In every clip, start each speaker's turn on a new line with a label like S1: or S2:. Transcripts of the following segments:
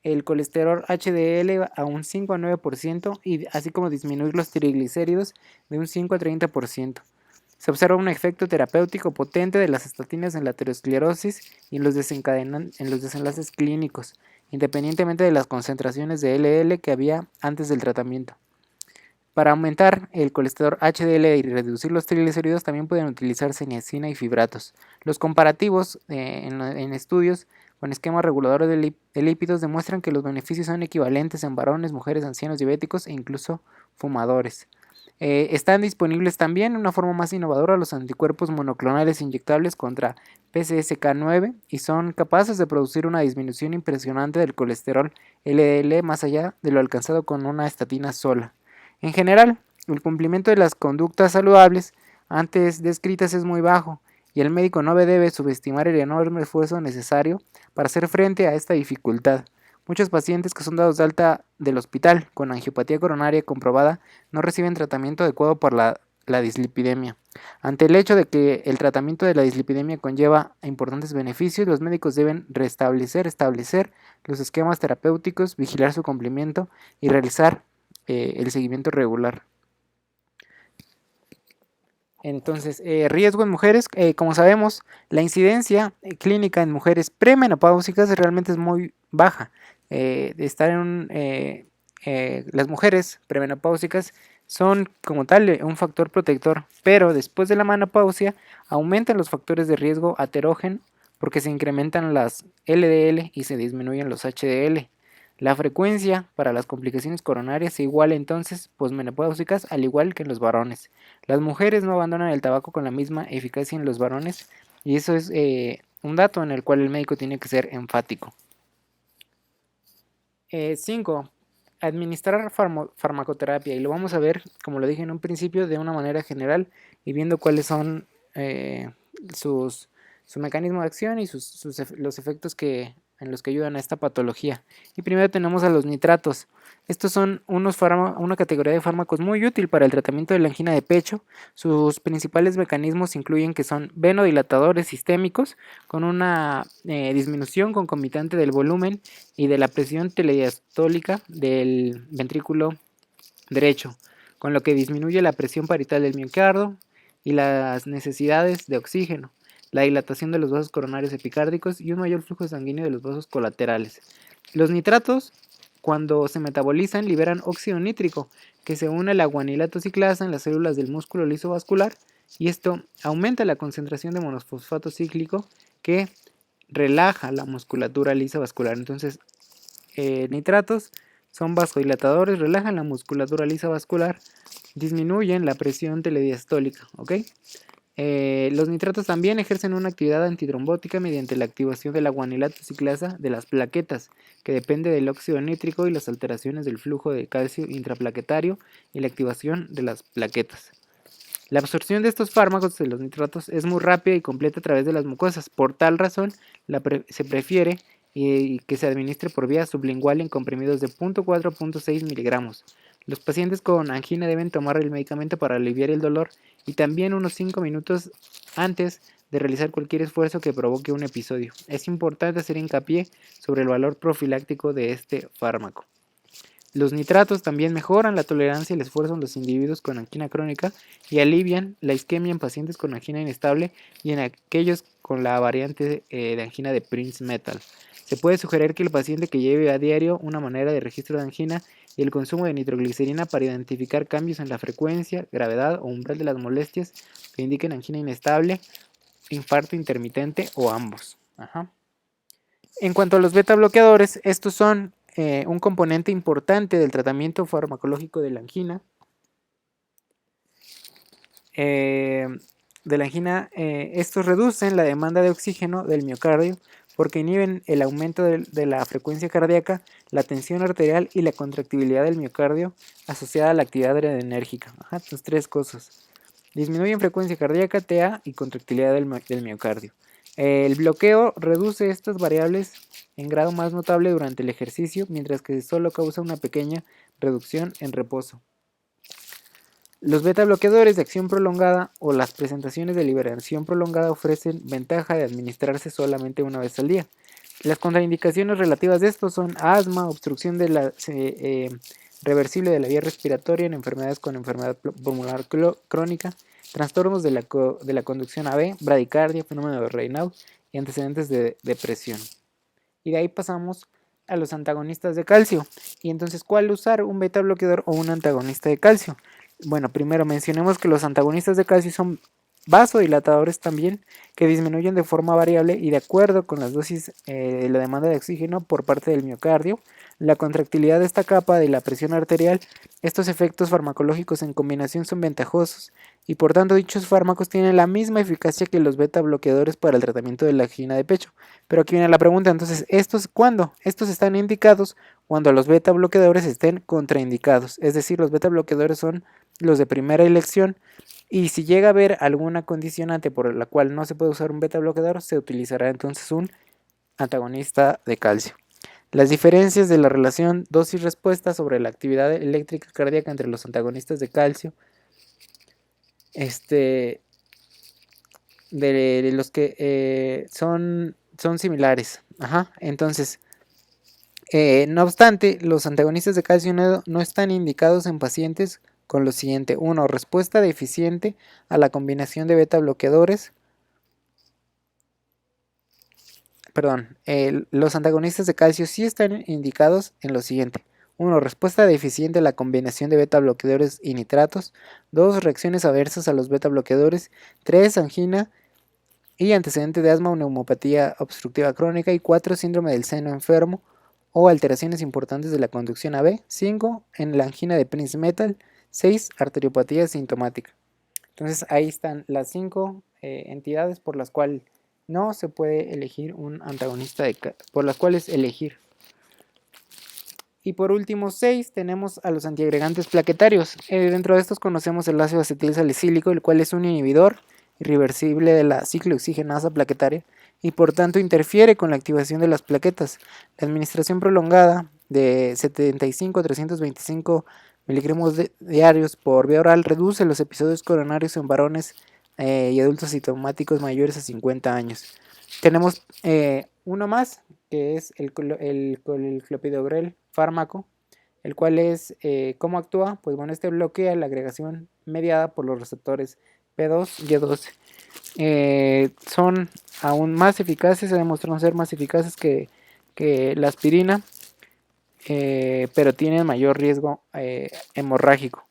S1: el colesterol HDL a un 5 a 9% y así como disminuir los triglicéridos de un 5 a 30%. Se observa un efecto terapéutico potente de las estatinas en la aterosclerosis y en los desenlaces clínicos, independientemente de las concentraciones de LDL que había antes del tratamiento. Para aumentar el colesterol HDL y reducir los triglicéridos también pueden utilizarse niacina y fibratos. Los comparativos en estudios con esquemas reguladores de lípidos demuestran que los beneficios son equivalentes en varones, mujeres, ancianos, diabéticos e incluso fumadores. Están disponibles también en una forma más innovadora los anticuerpos monoclonales inyectables contra PCSK9 y son capaces de producir una disminución impresionante del colesterol LDL más allá de lo alcanzado con una estatina sola. En general, el cumplimiento de las conductas saludables antes descritas es muy bajo y el médico no debe subestimar el enorme esfuerzo necesario para hacer frente a esta dificultad. Muchos pacientes que son dados de alta del hospital con angiopatía coronaria comprobada no reciben tratamiento adecuado por la dislipidemia. Ante el hecho de que el tratamiento de la dislipidemia conlleva importantes beneficios, los médicos deben establecer los esquemas terapéuticos, vigilar su cumplimiento y realizar el seguimiento regular. Entonces, riesgo en mujeres, como sabemos, la incidencia clínica en mujeres premenopáusicas realmente es muy baja. Las mujeres premenopáusicas son como tal un factor protector, pero después de la menopausia aumentan los factores de riesgo aterógeno porque se incrementan las LDL y se disminuyen los HDL. La frecuencia para las complicaciones coronarias se iguala entonces posmenopáusicas al igual que en los varones. Las mujeres no abandonan el tabaco con la misma eficacia en los varones y eso es un dato en el cual el médico tiene que ser enfático. 5. Administrar farmacoterapia y lo vamos a ver, como lo dije en un principio, de una manera general y viendo cuáles son su mecanismo de acción y los efectos en los que ayudan a esta patología. Y primero tenemos a los nitratos. Estos son una categoría de fármacos muy útil para el tratamiento de la angina de pecho. Sus principales mecanismos incluyen que son venodilatadores sistémicos con una disminución concomitante del volumen y de la presión telediastólica del ventrículo derecho, con lo que disminuye la presión parietal del miocardio y las necesidades de oxígeno, la dilatación de los vasos coronarios epicárdicos y un mayor flujo sanguíneo de los vasos colaterales. Los nitratos, cuando se metabolizan, liberan óxido nítrico, que se une a la guanilato ciclasa en las células del músculo liso vascular, y esto aumenta la concentración de monofosfato cíclico que relaja la musculatura lisa vascular. Entonces, nitratos son vasodilatadores, relajan la musculatura lisa vascular, disminuyen la presión telediastólica, ¿ok? Los nitratos también ejercen una actividad antitrombótica mediante la activación de la guanilato ciclasa de las plaquetas, que depende del óxido nítrico y las alteraciones del flujo de calcio intraplaquetario y la activación de las plaquetas. La absorción de estos fármacos de los nitratos es muy rápida y completa a través de las mucosas. Por tal razón, se prefiere que se administre por vía sublingual en comprimidos de 0.4 a 0.6 miligramos. Los pacientes con angina deben tomar el medicamento para aliviar el dolor y también unos 5 minutos antes de realizar cualquier esfuerzo que provoque un episodio. Es importante hacer hincapié sobre el valor profiláctico de este fármaco. Los nitratos también mejoran la tolerancia y el esfuerzo en los individuos con angina crónica y alivian la isquemia en pacientes con angina inestable y en aquellos con la variante de angina de Prince-Metal. Se puede sugerir que el paciente que lleve a diario una manera de registro de angina y el consumo de nitroglicerina para identificar cambios en la frecuencia, gravedad o umbral de las molestias que indiquen angina inestable, infarto intermitente o ambos. Ajá. En cuanto a los beta bloqueadores, estos son un componente importante del tratamiento farmacológico de la angina. Estos reducen la demanda de oxígeno del miocardio porque inhiben el aumento de la frecuencia cardíaca, la tensión arterial y la contractibilidad del miocardio asociada a la actividad adrenérgica. Estas tres cosas. Disminuyen frecuencia cardíaca, TA y contractilidad del miocardio. El bloqueo reduce estas variables en grado más notable durante el ejercicio, mientras que solo causa una pequeña reducción en reposo. Los beta bloqueadores de acción prolongada o las presentaciones de liberación prolongada ofrecen ventaja de administrarse solamente una vez al día. Las contraindicaciones relativas de estos son asma, obstrucción de la reversible de la vía respiratoria en enfermedades con enfermedad pulmonar crónica, trastornos de la conducción AB, bradicardia, fenómeno de Raynaud y antecedentes de depresión. Y de ahí pasamos a los antagonistas de calcio. Y entonces, ¿cuál usar? ¿Un beta bloqueador o un antagonista de calcio? Bueno, primero mencionemos que los antagonistas de calcio son vasodilatadores también, que disminuyen de forma variable y de acuerdo con las dosis de la demanda de oxígeno por parte del miocardio, la contractilidad de esta capa de la presión arterial. Estos efectos farmacológicos en combinación son ventajosos y por tanto dichos fármacos tienen la misma eficacia que los beta bloqueadores para el tratamiento de la angina de pecho. Pero aquí viene la pregunta, entonces, ¿estos cuándo? Estos están indicados cuando los beta bloqueadores estén contraindicados, es decir, los beta bloqueadores son los de primera elección y si llega a haber alguna condicionante por la cual no se puede usar un beta bloqueador, se utilizará entonces un antagonista de calcio. Las diferencias de la relación dosis-respuesta sobre la actividad eléctrica cardíaca entre los antagonistas de calcio, de los que son similares. Entonces, no obstante, los antagonistas de calcio no están indicados en pacientes con lo siguiente. 1. Respuesta deficiente a la combinación de beta bloqueadores. Los antagonistas de calcio sí están indicados en lo siguiente. 1. Respuesta deficiente a la combinación de beta bloqueadores y nitratos. 2. Reacciones adversas a los beta bloqueadores. 3. Angina y antecedente de asma o neumopatía obstructiva crónica. Y 4. Síndrome del seno enfermo o alteraciones importantes de la conducción AB. 5. En la angina de Prinzmetal. 6. Arteriopatía sintomática. Entonces ahí están las 5 entidades por las cuales no se puede elegir un antagonista por las cuales elegir. Y por último 6 tenemos a los antiagregantes plaquetarios. Dentro de estos conocemos el ácido acetil salicílico, el cual es un inhibidor irreversible de la ciclooxigenasa plaquetaria y por tanto interfiere con la activación de las plaquetas. La administración prolongada de 75 a 325 miligramos diarios por vía oral reduce los episodios coronarios en varones y adultos sintomáticos mayores a 50 años. Tenemos uno más, que es el clopidogrel fármaco, el cual es, ¿cómo actúa? Pues bueno, este bloquea la agregación mediada por los receptores P2 y E12. Son aún más eficaces, se demostraron ser más eficaces que la aspirina, pero tienen mayor riesgo hemorrágico.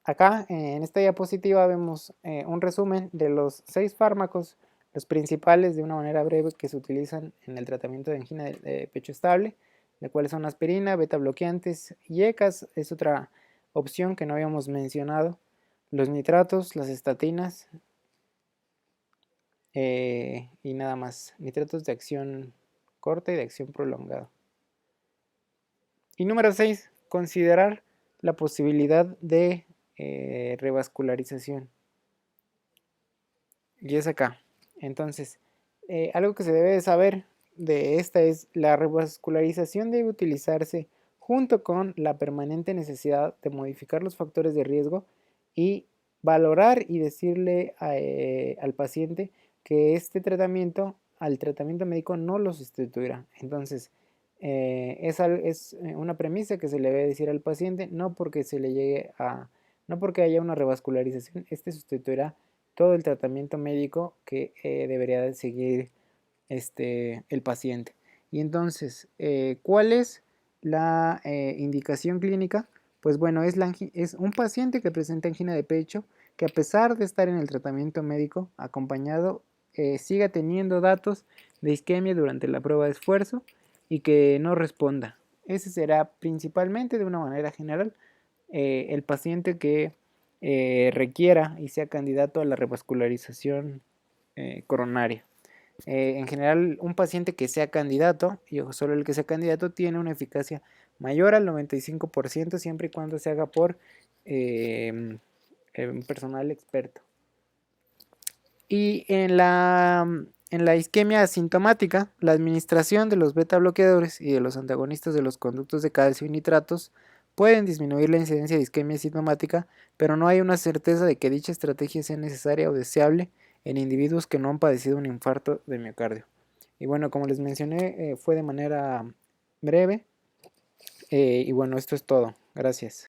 S1: Acá en esta diapositiva vemos un resumen de los 6 fármacos, los principales de una manera breve que se utilizan en el tratamiento de angina de pecho estable, de cuales son aspirina, beta bloqueantes y ECAS, es otra opción que no habíamos mencionado, los nitratos, las estatinas y nada más, nitratos de acción corta y de acción prolongada. Y número 6, considerar la posibilidad de revascularización. Y es acá. Entonces, algo que se debe de saber de esta es la revascularización debe utilizarse junto con la permanente necesidad de modificar los factores de riesgo y valorar y decirle al paciente que este tratamiento, al tratamiento médico no lo sustituirá. Entonces, es una premisa que se le debe decir al paciente, no porque se le llegue a, no porque haya una revascularización, este sustituirá todo el tratamiento médico que debería de seguir el paciente. Y entonces, ¿cuál es la indicación clínica? Pues bueno, es un paciente que presenta angina de pecho que a pesar de estar en el tratamiento médico acompañado, siga teniendo datos de isquemia durante la prueba de esfuerzo y que no responda. Ese será principalmente, de una manera general, el paciente que requiera y sea candidato a la revascularización coronaria. En general, un paciente que sea candidato, y solo el que sea candidato, tiene una eficacia mayor al 95% siempre y cuando se haga por personal experto. Y en la isquemia asintomática, la administración de los beta bloqueadores y de los antagonistas de los conductos de calcio y nitratos pueden disminuir la incidencia de isquemia asintomática, pero no hay una certeza de que dicha estrategia sea necesaria o deseable en individuos que no han padecido un infarto de miocardio. Y bueno, como les mencioné, fue de manera breve. Y bueno, esto es todo. Gracias.